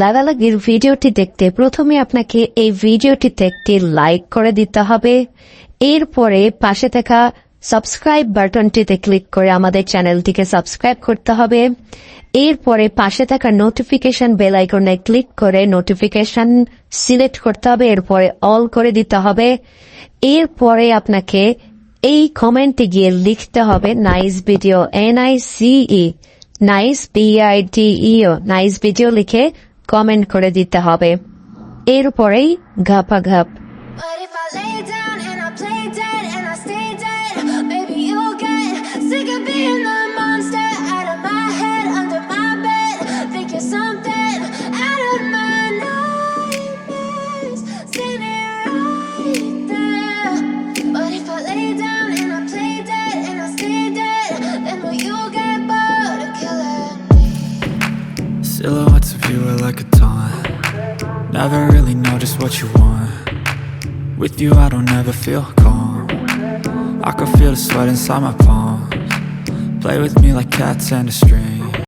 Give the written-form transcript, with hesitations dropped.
লাগালাগির ভিডিওটি দেখতে প্রথমে আপনাকে এই ভিডিওটিতে একটি লাইক করে দিতে হবে। এরপরে পাশে থাকা সাবস্ক্রাইব বাটনটিতে ক্লিক করে আমাদের চ্যানেলটিকে সাবস্ক্রাইব করতে হবে। এরপরে পাশে থাকা নোটিফিকেশন বেল আইকনে ক্লিক করে নোটিফিকেশন সিলেক্ট করতে হবে। এরপরে অল করে দিতে হবে। এরপরে আপনাকে এই কমেন্টে গিয়ে লিখতে হবে nice video, NICE, nice BIDEO, nice video লিখে কমেন্ট করে দিতে হবে। এরপরেই ঘাপাঘাপ। But if I lay down and I play dead and I stay dead, maybe you'll get sick of being the monster out of my head, under my bed. Think you're something out of my nightmares, standing right there. But if I lay down and I play dead and I stay dead, then will you get bored of killing me? Silhouettes of you are like a taunt. Never really know just what you want. With you I don't ever feel calm. I can feel the sweat inside my palms. Play with me like cats and a string.